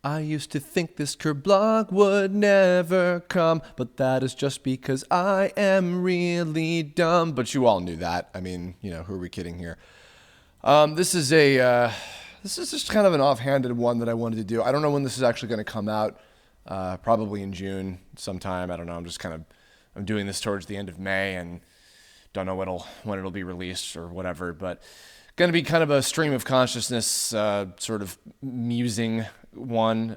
I used to think this Kirblog would never come, but that is just because I am really dumb. But you all knew that. I mean, who are we kidding here? This is this is just kind of an offhanded one that I wanted to do. I don't know when this is actually going to come out. Probably in June sometime. I don't know. I'm doing this towards the end of May and don't know when it'll be released or whatever. But going to be kind of a stream of consciousness, sort of musing one,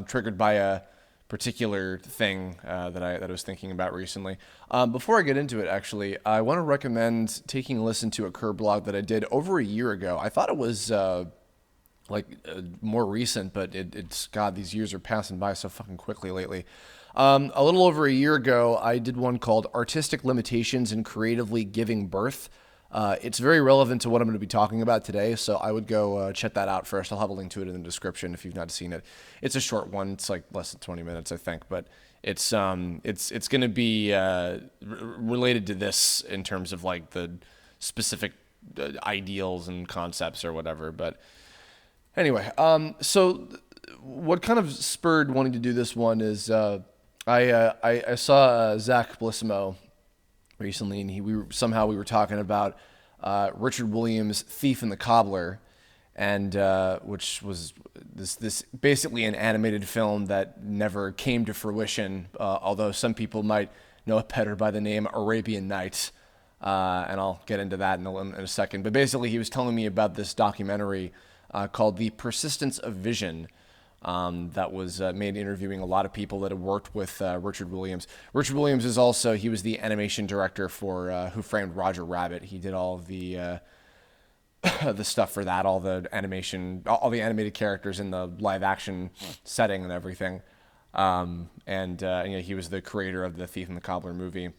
triggered by a particular thing that I was thinking about recently. Before I get into it, actually, I want to recommend taking a listen to a Kirblog that I did over a year ago. I thought it was more recent, but it's God, these years are passing by so fucking quickly lately. A little over a year ago, I did one called Artistic Limitations in Creatively Giving Birth. It's very relevant to what I'm going to be talking about today, so I would go check that out first. I'll have a link to it in the description if you've not seen it. It's a short one. It's like less than 20 minutes, I think, but it's going to be related to this in terms of like the specific ideals and concepts or whatever. But anyway, so what kind of spurred wanting to do this one is I saw Zach Blissimo recently, and we were talking about Richard Williams' Thief and the Cobbler, and which was this basically an animated film that never came to fruition, although some people might know it better by the name Arabian Nights, and I'll get into that in a second. But basically, he was telling me about this documentary called The Persistence of Vision, that was made interviewing a lot of people that have worked with Richard Williams. Richard Williams he was the animation director for Who Framed Roger Rabbit. He did all of the the stuff for that, all the animation, all the animated characters in the live action setting and everything. He was the creator of the Thief and the Cobbler movie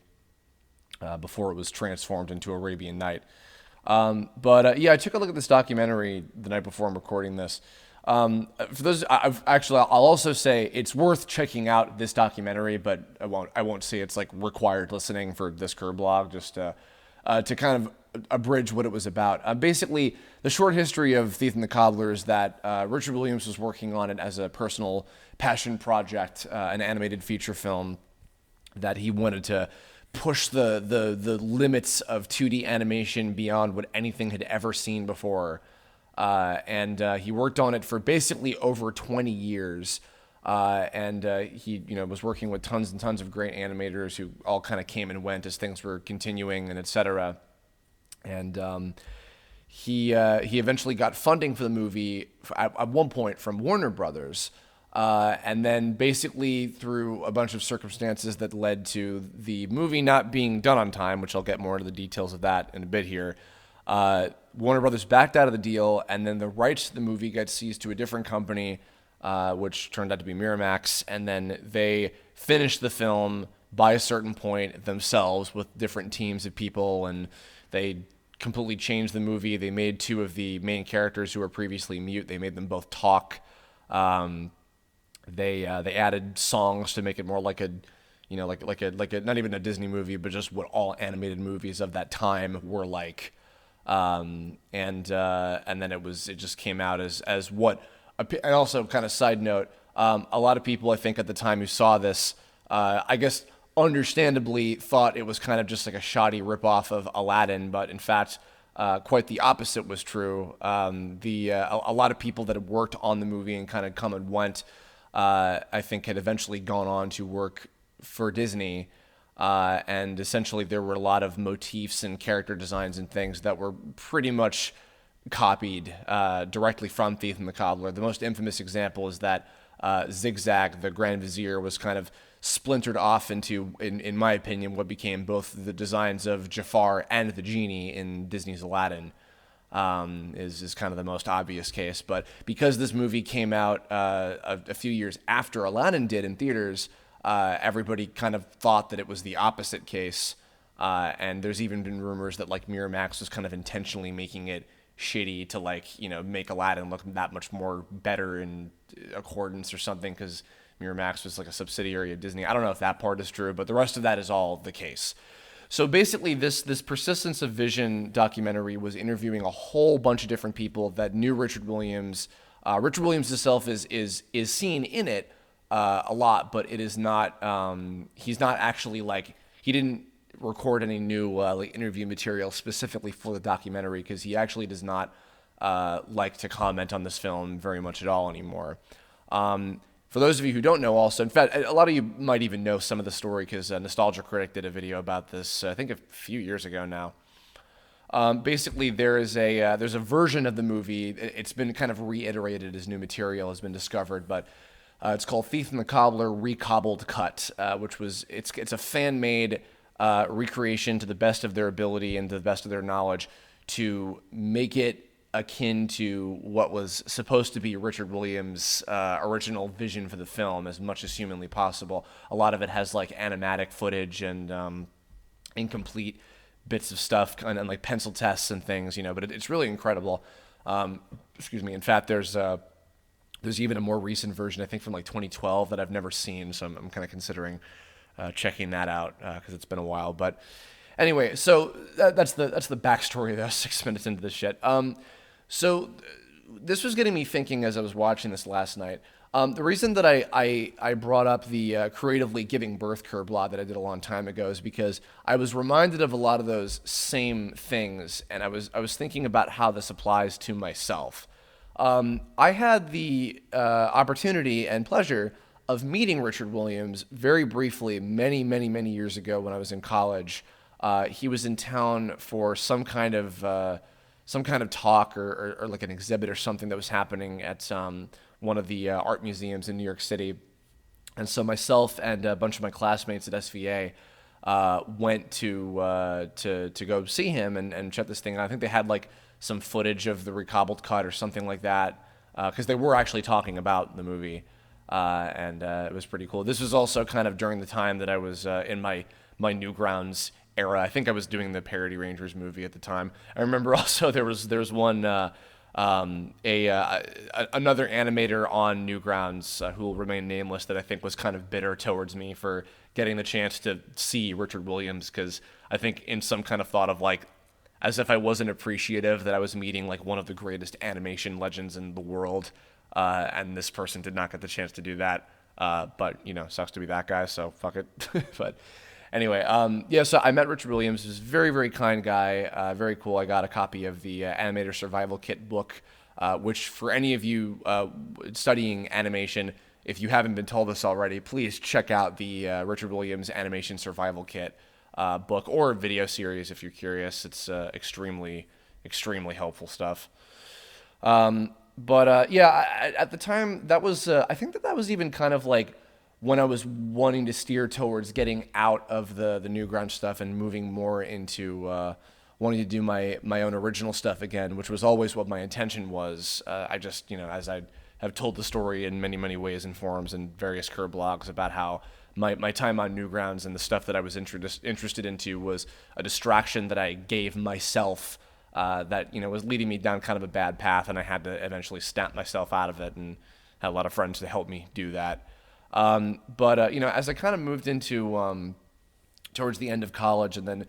before it was transformed into Arabian Night. I took a look at this documentary the night before I'm recording this. For those, I'll also say it's worth checking out this documentary, but I won't say it's like required listening for this Kirblog, just to kind of abridge what it was about. Basically, the short history of Thief and the Cobbler is that Richard Williams was working on it as a personal passion project, an animated feature film that he wanted to push the limits of 2D animation beyond what anything had ever seen before. He worked on it for basically over 20 years. He was working with tons and tons of great animators who all kind of came and went as things were continuing and et cetera. He eventually got funding for the movie at one point from Warner Brothers. And then basically through a bunch of circumstances that led to the movie not being done on time, which I'll get more into the details of that in a bit here, Warner Brothers backed out of the deal, and then the rights to the movie got seized to a different company, which turned out to be Miramax, and then they finished the film by a certain point themselves with different teams of people, and they completely changed the movie. They made two of the main characters who were previously mute. They made them both talk. They added songs to make it more like a not even a Disney movie, but just what all animated movies of that time were like. And then it just came out as what, and also kind of side note, a lot of people I think at the time who saw this, I guess understandably thought it was kind of just like a shoddy ripoff of Aladdin, but in fact, quite the opposite was true. A lot of people that had worked on the movie and kind of come and went, I think had eventually gone on to work for Disney. And essentially there were a lot of motifs and character designs and things that were pretty much copied directly from Thief and the Cobbler. The most infamous example is that Zigzag, the Grand Vizier, was kind of splintered off into, in my opinion, what became both the designs of Jafar and the genie in Disney's Aladdin. Is kind of the most obvious case. But because this movie came out a few years after Aladdin did in theaters, everybody kind of thought that it was the opposite case. And there's even been rumors that like Miramax was kind of intentionally making it shitty to make Aladdin look that much more better in accordance or something, because Miramax was like a subsidiary of Disney. I don't know if that part is true, but the rest of that is all the case. So basically, this Persistence of Vision documentary was interviewing a whole bunch of different people that knew Richard Williams, Richard Williams himself is seen in it a lot, but it is not. He's not actually like he didn't record any new like interview material specifically for the documentary because he actually does not like to comment on this film very much at all anymore. For those of you who don't know, also, in fact, a lot of you might even know some of the story because Nostalgia Critic did a video about this, I think a few years ago now. Basically, there's a version of the movie. It's been kind of reiterated as new material has been discovered, but it's called Thief and the Cobbler Recobbled Cut, which was it's a fan-made recreation to the best of their ability and to the best of their knowledge to make it akin to what was supposed to be Richard Williams' original vision for the film as much as humanly possible. A lot of it has like animatic footage and incomplete bits of stuff and like pencil tests and things, but it's really incredible. Excuse me. In fact, there's even a more recent version, I think from like 2012 that I've never seen. So I'm kind of considering checking that out because it's been a while. But anyway, so that's the backstory there. 6 minutes into this shit. So this was getting me thinking as I was watching this last night. The reason that I brought up the creatively giving birth Kirblog that I did a long time ago is because I was reminded of a lot of those same things, and I was thinking about how this applies to myself. I had the opportunity and pleasure of meeting Richard Williams very briefly many years ago when I was in college. He was in town for some kind of talk or like an exhibit or something that was happening at one of the art museums in New York City. And so myself and a bunch of my classmates at SVA went to go see him and check this thing out. I think they had like some footage of the Recobbled cut or something like that because they were actually talking about the movie. And it was pretty cool. This was also kind of during the time that I was in my Newgrounds era. I think I was doing the Parody Rangers movie at the time. I remember also there was one another animator on Newgrounds who will remain nameless that I think was kind of bitter towards me for getting the chance to see Richard Williams because I think in some kind of thought of like as if I wasn't appreciative that I was meeting like one of the greatest animation legends in the world, and this person did not get the chance to do that. But sucks to be that guy, so fuck it. But anyway, so I met Richard Williams. He was a very kind guy, very cool. I got a copy of the Animator Survival Kit book, which for any of you studying animation, if you haven't been told this already, please check out the Richard Williams Animation Survival Kit book or video series if you're curious. It's extremely helpful stuff. But at the time, that was I think that was even kind of like when I was wanting to steer towards getting out of the Newgrounds stuff and moving more into wanting to do my own original stuff again, which was always what my intention was. I just, as I have told the story in many ways in forums and various Kirblogs about how my time on Newgrounds and the stuff that I was interested into was a distraction that I gave myself that was leading me down kind of a bad path, and I had to eventually snap myself out of it, and had a lot of friends to help me do that. But as I kind of moved into towards the end of college, and then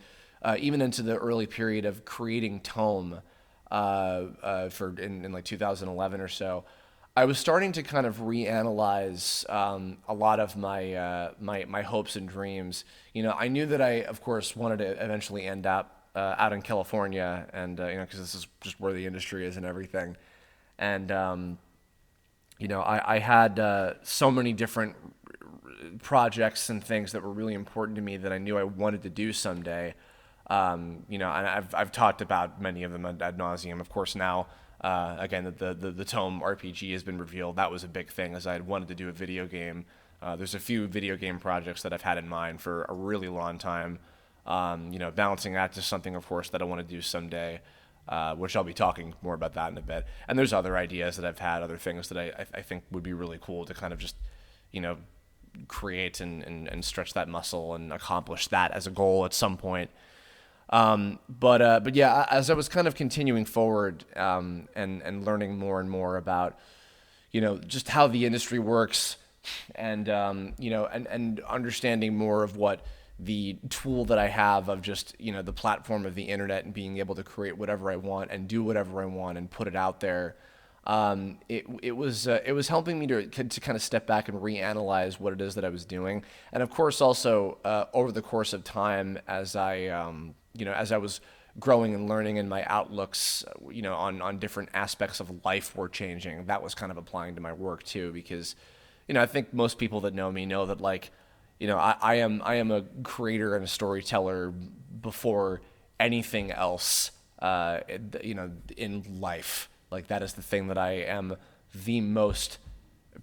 even into the early period of creating Tome in like 2011 or so, I was starting to kind of reanalyze a lot of my hopes and dreams. I knew that I, of course, wanted to eventually end up out in California, and because this is just where the industry is and everything. And I had so many different projects and things that were really important to me that I knew I wanted to do someday. And I've talked about many of them ad nauseum. Of course, now again the Tome RPG has been revealed. That was a big thing, as I had wanted to do a video game. There's a few video game projects that I've had in mind for a really long time. Balancing that to something, of course, that I want to do someday, which I'll be talking more about that in a bit. And there's other ideas that I've had, other things that I think would be really cool to kind of just, create and stretch that muscle and accomplish that as a goal at some point. But yeah, as I was kind of continuing forward and learning more and more about, just how the industry works and understanding more of what the tool that I have of just, the platform of the internet and being able to create whatever I want and do whatever I want and put it out there. it was helping me to kind of step back and reanalyze what it is that I was doing, and of course also over the course of time as as I was growing and learning and my outlooks on different aspects of life were changing. That was kind of applying to my work too, because I think most people that know me know that I am a creator and a storyteller before anything else in life. Like, that is the thing that I am the most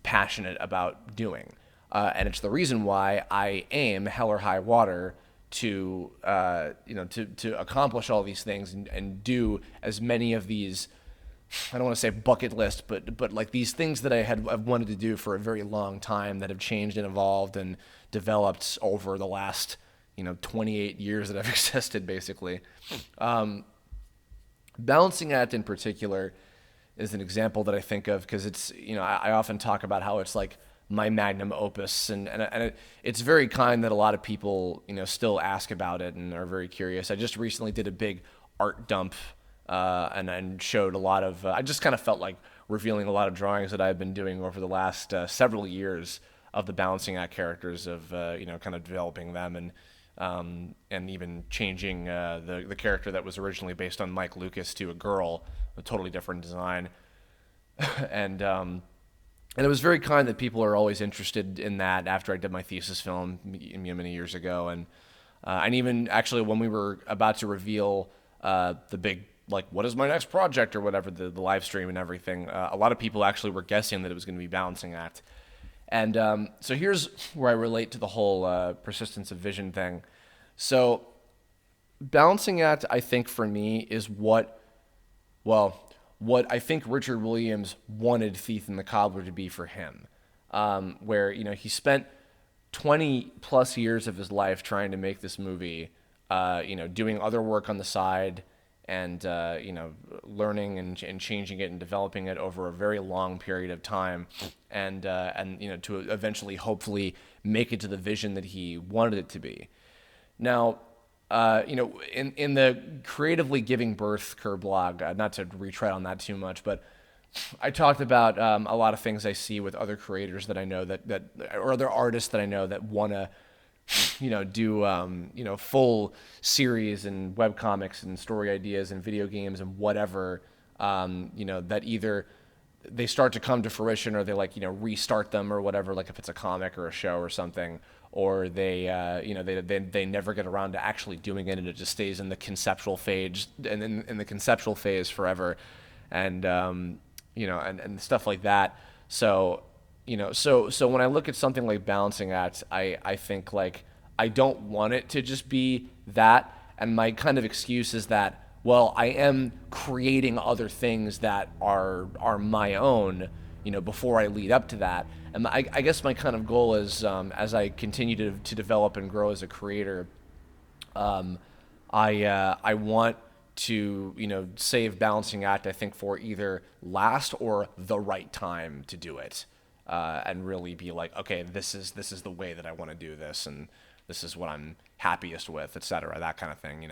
passionate about doing. And it's the reason why I aim hell or high water to accomplish all these things and do as many of these, I don't want to say bucket list, but like these things that I've wanted to do for a very long time that have changed and evolved and developed over the last 28 years that I've existed, basically. Balancing act in particular is an example that I think of because it's, I often talk about how it's like my magnum opus, and it's very kind that a lot of people, still ask about it and are very curious. I just recently did a big art dump and showed a lot of, I just kind of felt like revealing a lot of drawings that I've been doing over the last several years of the balancing act characters, of, kind of developing them and even changing the character that was originally based on Mike Lucas to a girl, a totally different design. and it was very kind that people are always interested in that after I did my thesis film many years ago. And even actually when we were about to reveal the big, like, what is my next project or whatever, the live stream and everything, a lot of people actually were guessing that it was going to be balancing act. And so here's where I relate to the whole persistence of vision thing. So balancing act, I think, for me, is what I think Richard Williams wanted Thief and the Cobbler to be for him. Where, he spent 20 plus years of his life trying to make this movie, doing other work on the side, and learning and changing it and developing it over a very long period of time, and to eventually hopefully make it to the vision that he wanted it to be. Now, in the creatively giving birth Kirblog, not to retread on that too much, but I talked about a lot of things I see with other creators that I know that or other artists that I know that want to do full series and webcomics and story ideas and video games and whatever, that either they start to come to fruition or they restart them or whatever, like if it's a comic or a show or something, or they they never get around to actually doing it and it just stays in the conceptual phase and in the conceptual phase forever, and and stuff like that. So so when I look at something like balancing act, I think like I don't want it to just be that, and my kind of excuse is that, well, I am creating other things that are my own, before I lead up to that. And I guess my kind of goal is, as I continue to develop and grow as a creator, I want to save balancing act, I think, for either last or the right time to do it. And really be like, okay, this is the way that I want to do this, and this is what I'm happiest with, etc. That kind of thing,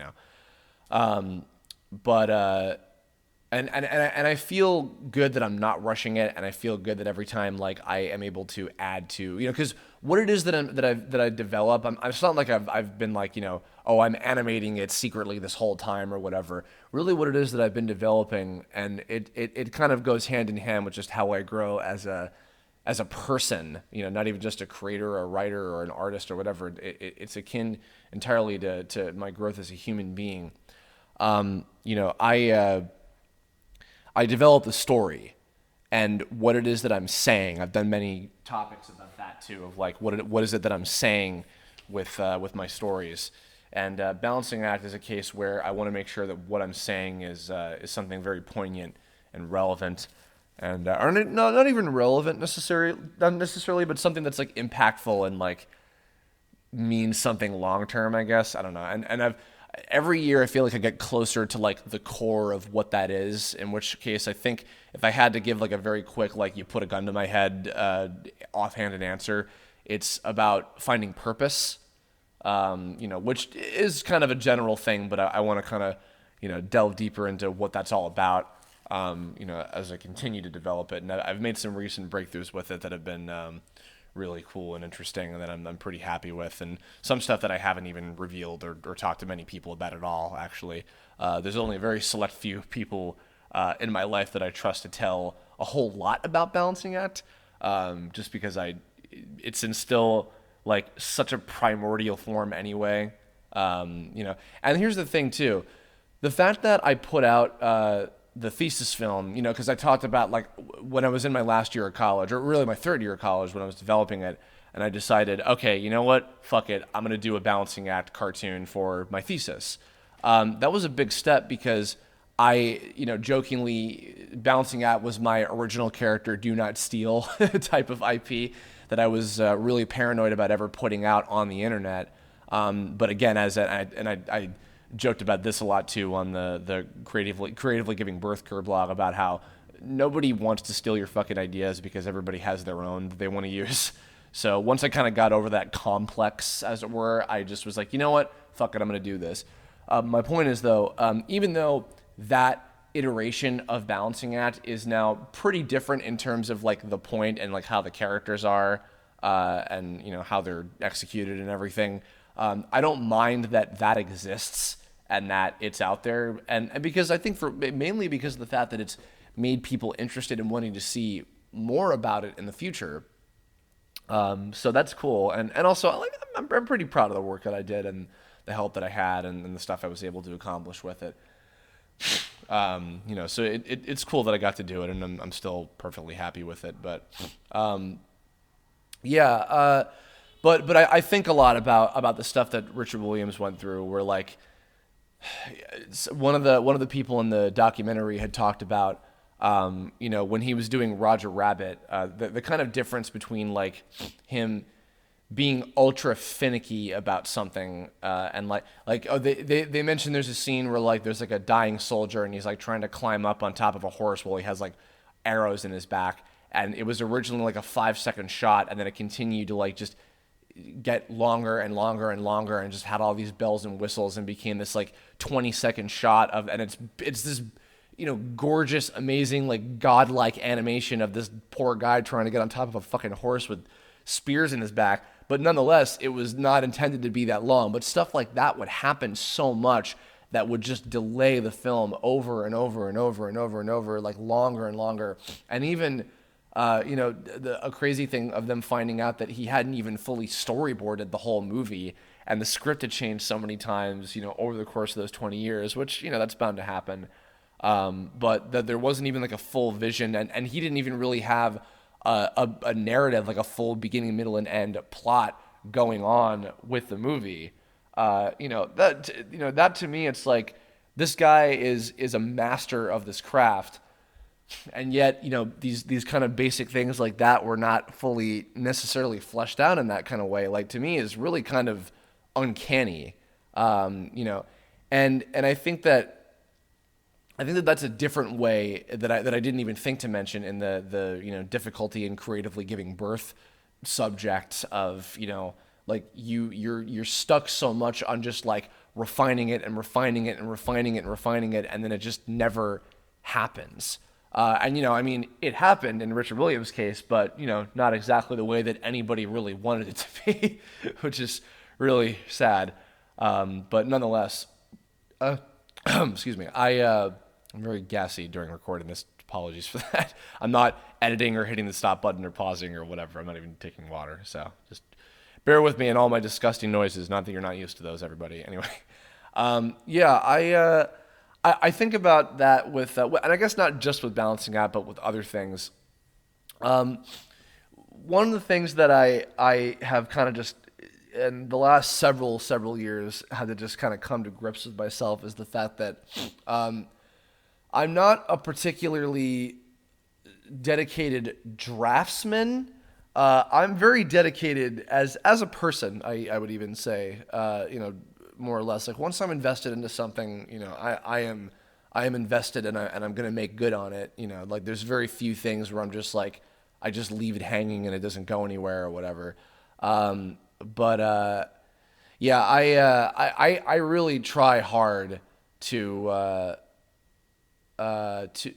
And I feel good that I'm not rushing it, and I feel good that every time like I am able to add to, because what it is that I develop, it's not like I've been like, oh, I'm animating it secretly this whole time or whatever. Really, what it is that I've been developing, and it kind of goes hand in hand with just how I grow as a person, not even just a creator or a writer or an artist or whatever. It's akin entirely to my growth as a human being. I develop the story and what it is that I'm saying. I've done many topics about that too, of like what is it that I'm saying with my stories. And balancing act is a case where I want to make sure that what I'm saying is something very poignant and relevant, and or not even relevant not necessarily, but something that's like impactful and like means something long term, I guess. I don't know. And every year I feel like I get closer to like the core of what that is, in which case I think if I had to give like a very quick, like you put a gun to my head, offhanded answer, it's about finding purpose, which is kind of a general thing, but I want to kind of, delve deeper into what that's all about. as I continue to develop it. And I've made some recent breakthroughs with it that have been really cool and interesting, and that I'm pretty happy with. And some stuff that I haven't even revealed or talked to many people about at all, actually. There's only a very select few people in my life that I trust to tell a whole lot about balancing act, just because it's in still like such a primordial form anyway. And here's the thing too, the fact that I put out the thesis film, because I talked about like when I was in my last year of college, or really my third year of college when I was developing it, and I decided, okay, you know what, fuck it, I'm gonna do a balancing act cartoon for my thesis. That was a big step because jokingly, balancing act was my original character, do not steal type of IP that I was really paranoid about ever putting out on the internet. But again, I joked about this a lot too on the creatively giving birth Kirblog about how nobody wants to steal your fucking ideas because everybody has their own that they want to use. So once I kind of got over that complex, as it were, I just was like, you know what, fuck it, I'm going to do this. My point is though, even though that iteration of balancing act is now pretty different in terms of like the point and like how the characters are, and how they're executed and everything. I don't mind that exists and that it's out there, and because I think mainly because of the fact that it's made people interested in wanting to see more about it in the future. So that's cool, and also like I'm pretty proud of the work that I did and the help that I had and the stuff I was able to accomplish with it. So it's cool that I got to do it, and I'm still perfectly happy with it. But but I think a lot about the stuff that Richard Williams went through, where like one of the people in the documentary had talked about, when he was doing Roger Rabbit, the kind of difference between like him being ultra finicky about something, and they mentioned there's a scene where like there's like a dying soldier and he's like trying to climb up on top of a horse while he has like arrows in his back, and it was originally like a 5-second shot, and then it continued to like just get longer and longer and longer, and just had all these bells and whistles and became this like 20-second shot of, and it's this gorgeous, amazing, like godlike animation of this poor guy trying to get on top of a fucking horse with spears in his back. But nonetheless, it was not intended to be that long. But stuff like that would happen so much that would just delay the film over and over and over and over and over, like longer and longer. And even, a crazy thing of them finding out that he hadn't even fully storyboarded the whole movie, and the script had changed so many times, over the course of those 20 years, which, that's bound to happen. But that there wasn't even like a full vision, and he didn't even really have a narrative, like a full beginning, middle, and end plot going on with the movie. That to me, it's like this guy is a master of this craft, and yet these kind of basic things like that were not fully necessarily fleshed out in that kind of way. Like, to me, is really kind of uncanny. And I think that that's a different way that I didn't even think to mention in the difficulty in creatively giving birth subject of, like you're stuck so much on just like refining it and refining it and refining it and refining it, and then it just never happens. It happened in Richard Williams' case, but not exactly the way that anybody really wanted it to be, which is really sad. But nonetheless, excuse me, I'm very gassy during recording this. Apologies for that. I'm not editing or hitting the stop button or pausing or whatever. I'm not even taking water. So just bear with me and all my disgusting noises. Not that you're not used to those, everybody. Anyway, I think about that with, and I guess not just with balancing out, but with other things. One of the things that I have kind of just in the last several years had to just kind of come to grips with myself is the fact that I'm not a particularly dedicated draftsman. I'm very dedicated as a person, I would even say, more or less. Like, once I'm invested into something, I am invested, and I'm going to make good on it. Like, there's very few things where I'm just like, I just leave it hanging and it doesn't go anywhere or whatever. I really try hard to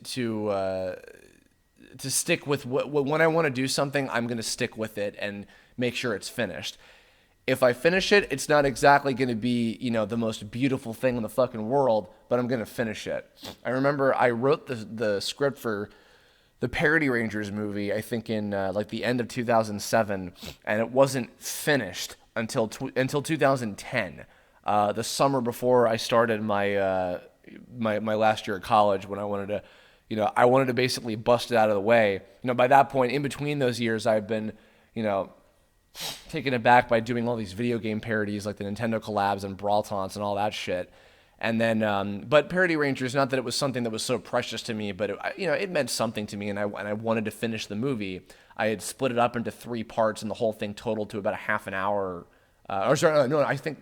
to stick with when I want to do something, I'm going to stick with it and make sure it's finished. If I finish it, it's not exactly going to be, the most beautiful thing in the fucking world, but I'm going to finish it. I remember I wrote the script for the Parody Rangers movie, I think in like the end of 2007, and it wasn't finished until 2010, the summer before I started my last year of college, when I wanted to, I wanted to basically bust it out of the way. By that point, in between those years, I've been, taken aback by doing all these video game parodies like the Nintendo collabs and Brawl Taunts and all that shit. And then, but Parody Rangers, not that it was something that was so precious to me, but it meant something to me, and I wanted to finish the movie. I had split it up into 3 parts, and the whole thing totaled to about a half an hour. Not even. I think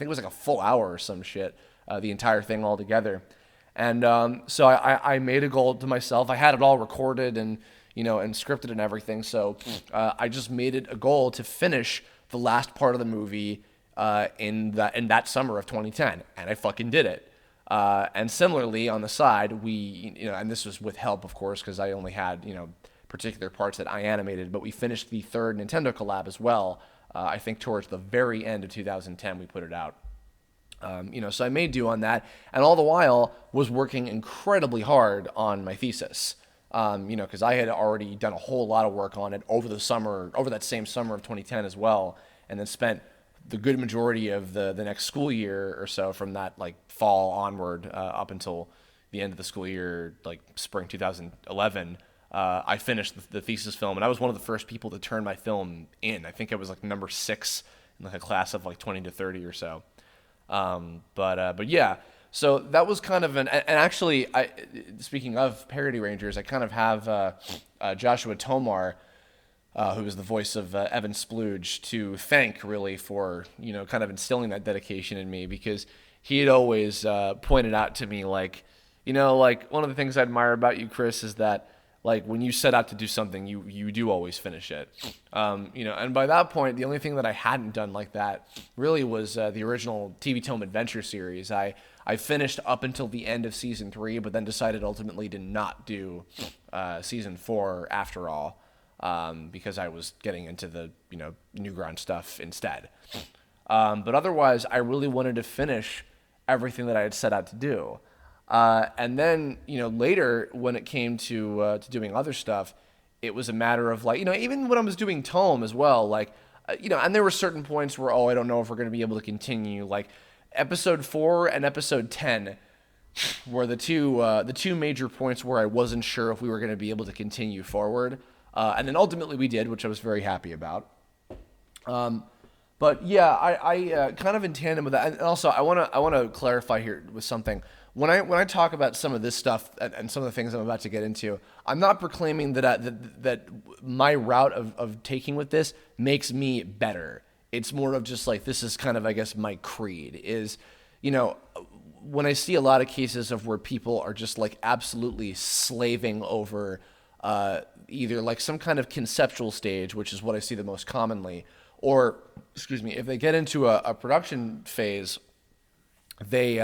it was like a full hour or some shit. The entire thing all together. And so I made a goal to myself. I had it all recorded and and scripted and everything. So I just made it a goal to finish the last part of the movie in that summer of 2010, and I fucking did it. And similarly, on the side, we and this was with help, of course, because I only had particular parts that I animated, but we finished the 3rd Nintendo collab as well. I think towards the very end of 2010, we put it out. So I made do on that, and all the while was working incredibly hard on my thesis. Because I had already done a whole lot of work on it over that same summer of 2010 as well, and then spent the good majority of the next school year or so, from that like fall onward up until the end of the school year, like spring 2011. I finished the thesis film, and I was one of the first people to turn my film in. I think I was like number 6 in like a class of like 20 to 30 or so. But yeah, so that was kind of and actually, speaking of Parody Rangers, I kind of have Joshua Tomar, who was the voice of Evan Splooge, to thank really for kind of instilling that dedication in me, because he had always pointed out to me like one of the things I admire about you, Chris, is that like when you set out to do something, you do always finish it. And by that point, the only thing that I hadn't done like that really was the original TV Tome Adventure series. I finished up until the end of season 3, but then decided ultimately to not do season 4 after all, because I was getting into the Newground stuff instead. But otherwise, I really wanted to finish everything that I had set out to do. And then, later when it came to doing other stuff, it was a matter of like, even when I was doing Tome as well, like, and there were certain points where, I don't know if we're going to be able to continue. Like episode 4 and episode 10 were the two major points where I wasn't sure if we were going to be able to continue forward. And then ultimately we did, which I was very happy about. But yeah, I kind of in tandem with that, and also I want to clarify here with something. When I talk about some of this stuff and some of the things I'm about to get into, I'm not proclaiming that my route of taking with this makes me better. It's more of just like, this is kind of, I guess, my creed is, when I see a lot of cases of where people are just like absolutely slaving over either like some kind of conceptual stage, which is what I see the most commonly, or, if they get into a production phase, they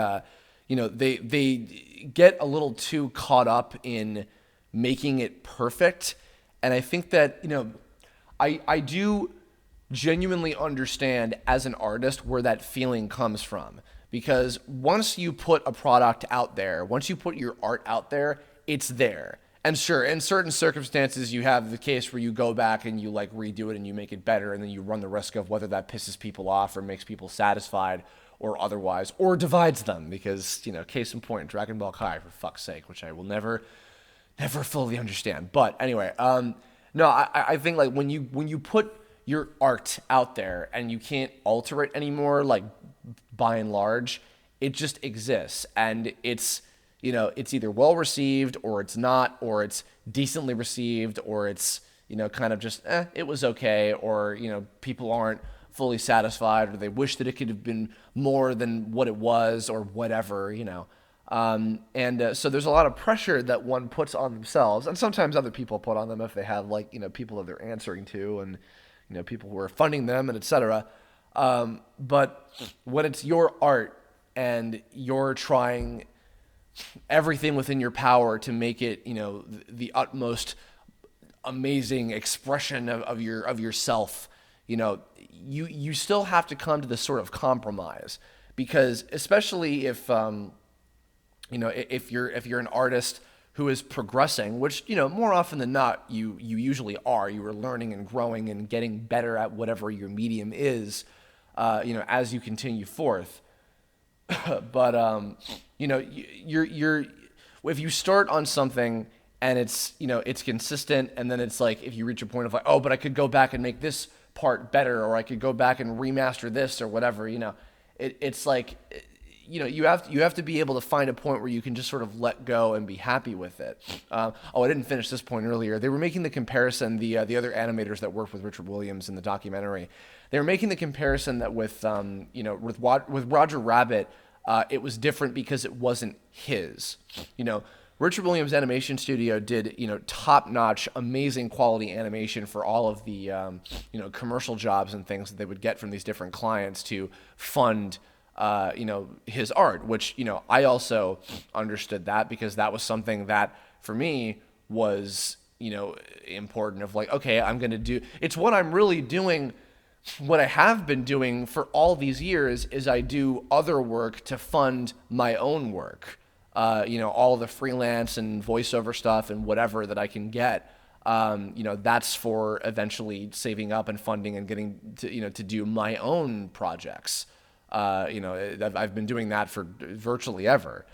get a little too caught up in making it perfect. And I think that, I do genuinely understand as an artist where that feeling comes from. Because once you put a product out there, once you put your art out there, it's there. And sure, in certain circumstances, you have the case where you go back and you like redo it and you make it better, and then you run the risk of whether that pisses people off or makes people satisfied or otherwise, or divides them, because, case in point, Dragon Ball Kai, for fuck's sake, which I will never fully understand. But anyway, no, I think like when you put your art out there and you can't alter it anymore, like by and large, it just exists, and it's either well received or it's not, or it's decently received, or it's kind of just it was okay, or people aren't fully satisfied, or they wish that it could have been more than what it was, or whatever, so there's a lot of pressure that one puts on themselves, and sometimes other people put on them if they have like people that they're answering to, and people who are funding them, and etc. But when it's your art and you're trying everything within your power to make it, the utmost amazing expression of yourself, you still have to come to this sort of compromise, because especially if you're an artist who is progressing, which, more often than not, you usually are. You are learning and growing and getting better at whatever your medium is, as you continue forth. But you're if you start on something and it's consistent, and then it's like, if you reach a point of like, oh, but I could go back and make this part better, or I could go back and remaster this or whatever, it's like, you have to be able to find a point where you can just sort of let go and be happy with it. I didn't finish this point earlier. They were making the comparison, the other animators that worked with Richard Williams in the documentary, they were making the comparison that with Roger Rabbit, it was different because it wasn't his. Richard Williams Animation Studio did, top-notch, amazing quality animation for all of the, commercial jobs and things that they would get from these different clients to fund his art, which, I also understood that, because that was something that for me was, important, of like, okay, it's what I'm really doing. What I have been doing for all these years is I do other work to fund my own work, all the freelance and voiceover stuff and whatever that I can get. That's for eventually saving up and funding and getting to do my own projects. I've been doing that for virtually ever.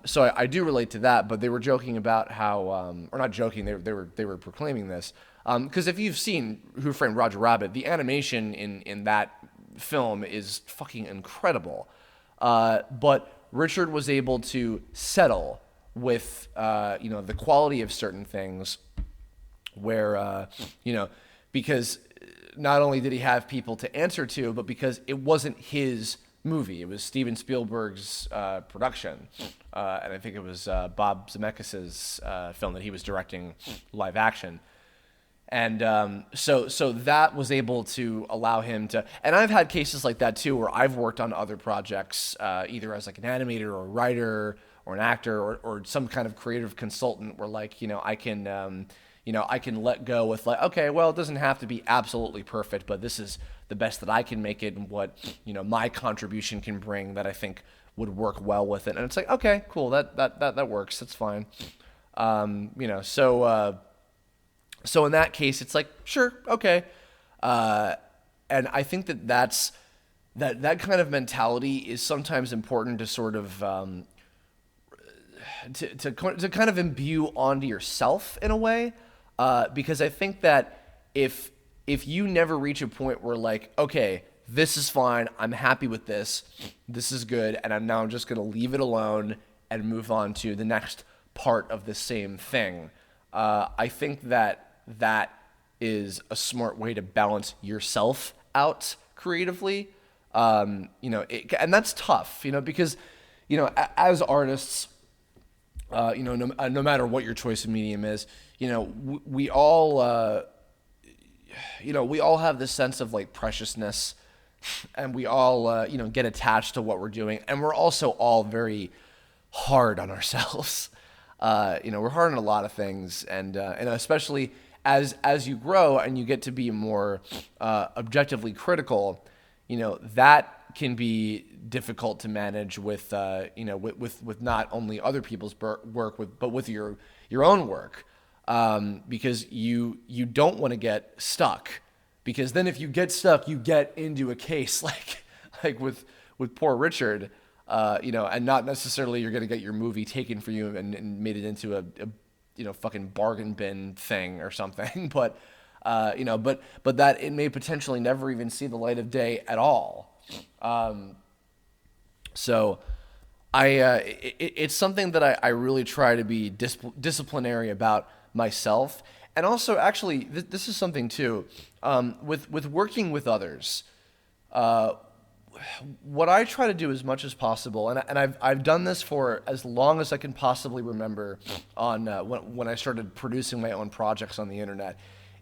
So I do relate to that, but they were joking about how, or not joking, they were proclaiming this. Because if you've seen Who Framed Roger Rabbit, the animation in that film is fucking incredible. But Richard was able to settle with, the quality of certain things where, because not only did he have people to answer to, but because it wasn't his movie. It was Steven Spielberg's production. And I think it was Bob Zemeckis' film that he was directing live action. And so that was able to allow him to, and I've had cases like that too, where I've worked on other projects, either as like an animator or a writer or an actor or some kind of creative consultant, where like, I can let go with like, okay, well, it doesn't have to be absolutely perfect, but this is the best that I can make it, and what, my contribution can bring that I think would work well with it. And it's like, okay, cool, that works, that's fine. So in that case, it's like, sure, okay. And I think that kind of mentality is sometimes important to sort of, to kind of imbue onto yourself in a way. Because I think that if you never reach a point where like, okay, this is fine, I'm happy with this is good, and I'm just going to leave it alone and move on to the next part of the same thing. I think that is a smart way to balance yourself out creatively. And that's tough, because, as artists, no matter what your choice of medium is, we all have this sense of like preciousness, and we all, get attached to what we're doing. And we're also all very hard on ourselves. We're hard on a lot of things, and especially as you grow and you get to be more objectively critical, that can be difficult to manage with with not only other people's work, but with your own work, because you don't want to get stuck, because then if you get stuck, you get into a case like with poor Richard, and not necessarily you're going to get your movie taken for you and made it into a fucking bargain bin thing or something, but that it may potentially never even see the light of day at all. So it's something that I really try to be disciplinary about myself. And also, actually, this is something too, with working with others, what I try to do as much as possible, and I've done this for as long as I can possibly remember on when I started producing my own projects on the internet,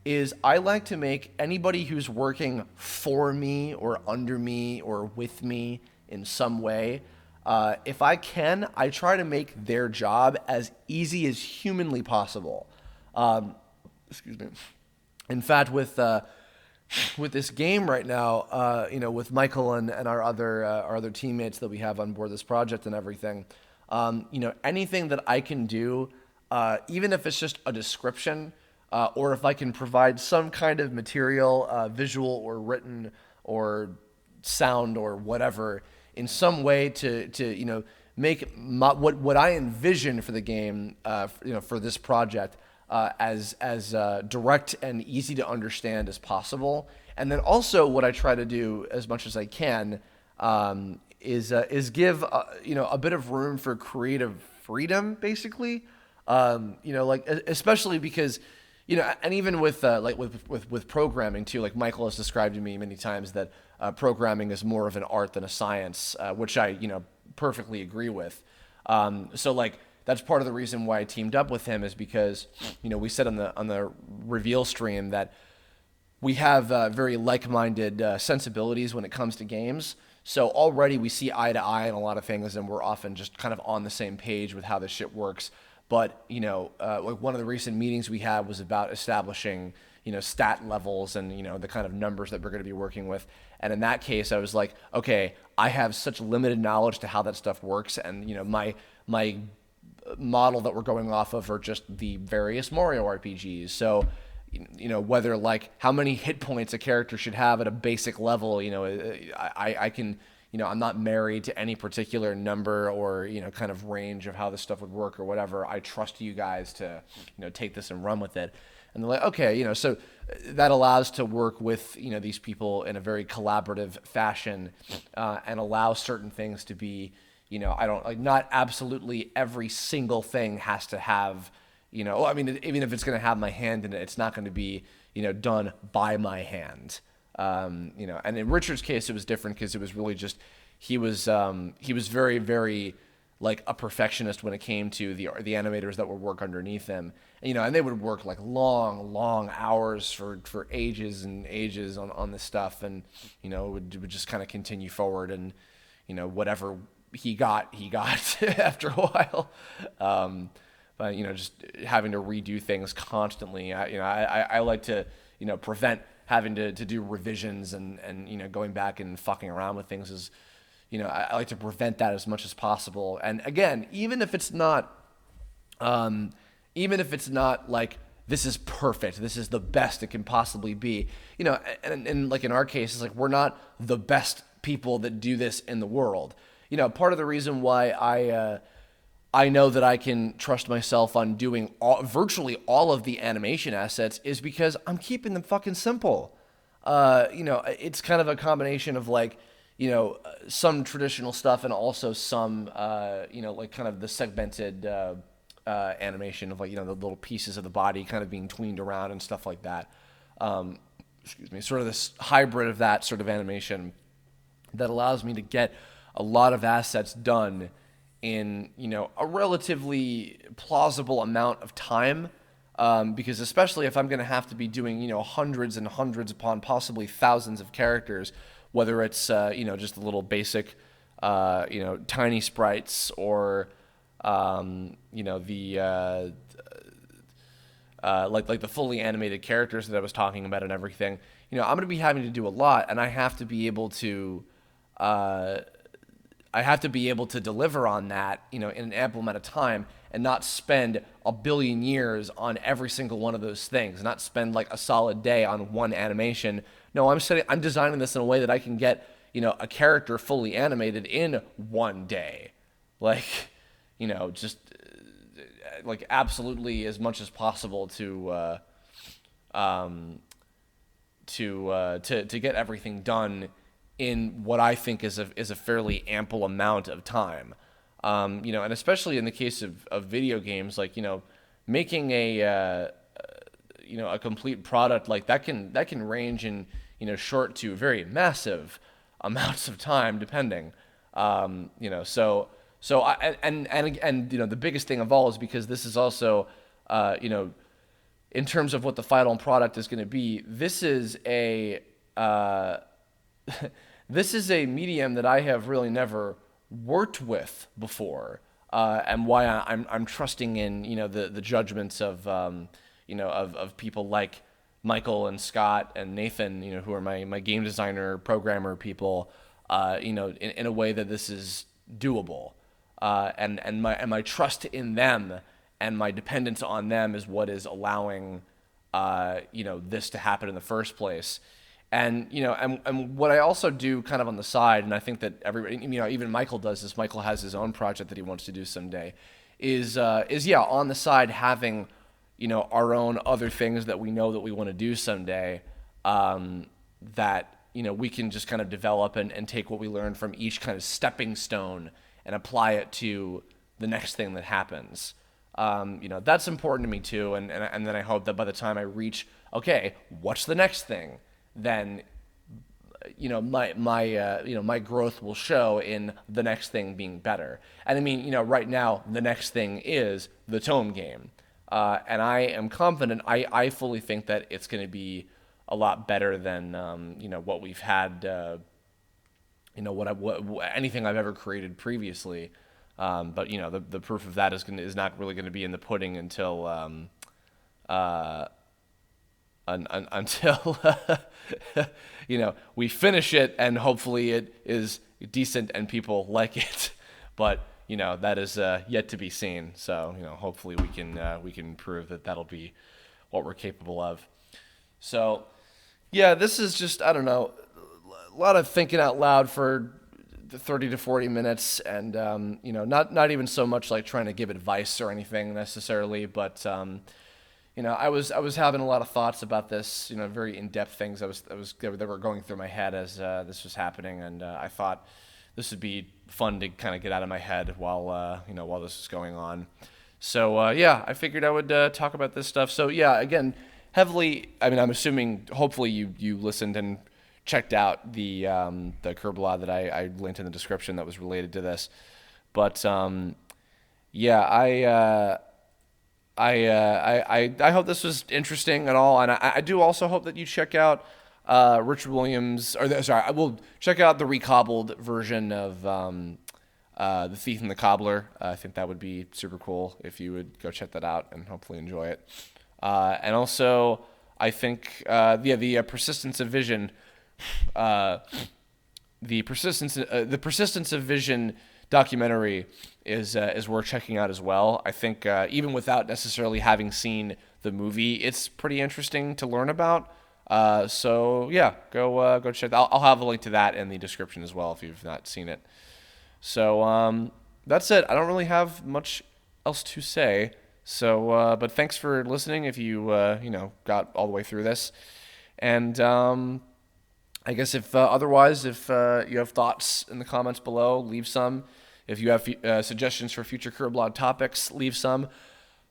is I like to make anybody who's working for me or under me or with me in some way, If I can, I try to make their job as easy as humanly possible. Excuse me. In fact, with this game right now, with Michael and our other teammates that we have on board this project and everything, anything that I can do, even if it's just a description, or if I can provide some kind of material, visual or written or sound or whatever, in some way to make what I envision for the game, for this project, as direct and easy to understand as possible. And then also what I try to do as much as I can, is give a bit of room for creative freedom, basically. Especially because and even with with programming too, like Michael has described to me many times that programming is more of an art than a science, which I perfectly agree with. So like that's part of the reason why I teamed up with him, is because we said on the reveal stream that we have very like-minded sensibilities when it comes to games. So already we see eye to eye on a lot of things, and we're often just kind of on the same page with how this shit works. But like one of the recent meetings we had was about establishing stat levels and the kind of numbers that we're going to be working with. And in that case, I was like, okay, I have such limited knowledge to how that stuff works, and my model that we're going off of are just the various Mario RPGs. So whether like how many hit points a character should have at a basic level, I can, I'm not married to any particular number or kind of range of how this stuff would work or whatever. I trust you guys to take this and run with it. And they're like, okay, so that allows to work with these people in a very collaborative fashion, and allow certain things to be I don't like, not absolutely every single thing has to have even if it's going to have my hand in it, it's not going to be done by my hand. And in Richard's case, it was different because it was really just he was very, very like a perfectionist when it came to the animators that would work underneath him. And they would work like long hours for ages and ages on this stuff, and it would just kind of continue forward, and whatever he got after a while. But just having to redo things constantly. I like to prevent having to do revisions and going back and fucking around with things. Is I like to prevent that as much as possible. And again, even if it's not like this is perfect, this is the best it can possibly be, and like in our case, it's like we're not the best people that do this in the world. Part of the reason why I know that I can trust myself on doing virtually all of the animation assets is because I'm keeping them fucking simple. It's kind of a combination of like, some traditional stuff and also some, like kind of the segmented animation of like, the little pieces of the body kind of being tweened around and stuff like that. Excuse me, sort of this hybrid of that sort of animation that allows me to get a lot of assets done in a relatively plausible amount of time, because especially if I'm going to have to be doing hundreds and hundreds upon possibly thousands of characters, whether it's just a little basic tiny sprites or the like the fully animated characters that I was talking about and everything, I'm going to be having to do a lot, and I have to be able to deliver on that, in an ample amount of time, and not spend a billion years on every single one of those things, not spend like a solid day on one animation. No, I'm designing this in a way that I can get, a character fully animated in one day. Like, just like absolutely as much as possible to get everything done in what I think is a fairly ample amount of time. And especially in the case of video games, like, making a complete product like that can range in, short to very massive amounts of time, depending. So the biggest thing of all is because this is also, in terms of what the final product is going to be, this is a medium that I have really never worked with before, and why I'm trusting in the judgments of of people like Michael and Scott and Nathan, who are my game designer, programmer people, in a way that this is doable, and my trust in them and my dependence on them is what is allowing this to happen in the first place. And and what I also do kind of on the side, and I think that everybody, even Michael does this. Michael has his own project that he wants to do someday. Is on the side having our own other things that we know that we want to do someday, that we can just kind of develop and take what we learn from each kind of stepping stone and apply it to the next thing that happens. That's important to me too, and then I hope that by the time I reach, okay, what's the next thing, then my growth will show in the next thing being better. And I mean, right now the next thing is the tone game, and I am confident. I fully think that it's going to be a lot better than what we've had. What anything I've ever created previously. But the proof of that is not really going to be in the pudding until until we finish it, and hopefully it is decent and people like it. But that is yet to be seen. So hopefully we can prove that that'll be what we're capable of. So yeah, this is just, I don't know, a lot of thinking out loud for 30 to 40 minutes, and not even so much like trying to give advice or anything necessarily, but I was having a lot of thoughts about this, very in-depth things that were going through my head as this was happening, and I thought this would be fun to kind of get out of my head while this is going on. So I figured I would talk about this stuff. So yeah, again, heavily, I mean, I'm assuming hopefully you listened and checked out the Kirblog that I linked in the description that was related to this. But I hope this was interesting at all, and I do also hope that you check out Richard Williams, I will check out the Recobbled version of The Thief and the Cobbler. I think that would be super cool if you would go check that out and hopefully enjoy it. And also, I think the Persistence of Vision. The Persistence of Vision documentary is worth checking out as well. I think even without necessarily having seen the movie, it's pretty interesting to learn about. So yeah, go check. I'll have a link to that in the description as well if you've not seen it. So that's it. I don't really have much else to say. So but thanks for listening. If you got all the way through this, and I guess if otherwise, if you have thoughts in the comments below, leave some. If you have suggestions for future Kirblog topics, leave some.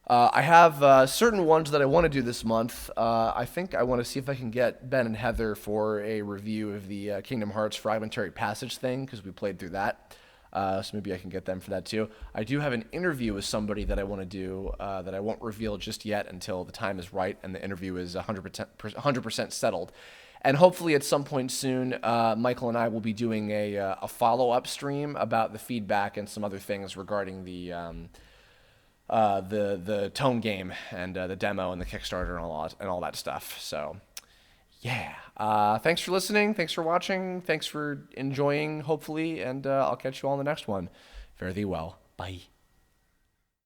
I have certain ones that I want to do this month. I think I want to see if I can get Ben and Heather for a review of the Kingdom Hearts Fragmentary Passage thing, because we played through that. So maybe I can get them for that too. I do have an interview with somebody that I want to do that I won't reveal just yet until the time is right and the interview is 100% settled. And hopefully at some point soon, Michael and I will be doing a follow-up stream about the feedback and some other things regarding the tone game and the demo and the Kickstarter and all that stuff. So, yeah. Thanks for listening. Thanks for watching. Thanks for enjoying, hopefully. And I'll catch you all in the next one. Fare thee well. Bye.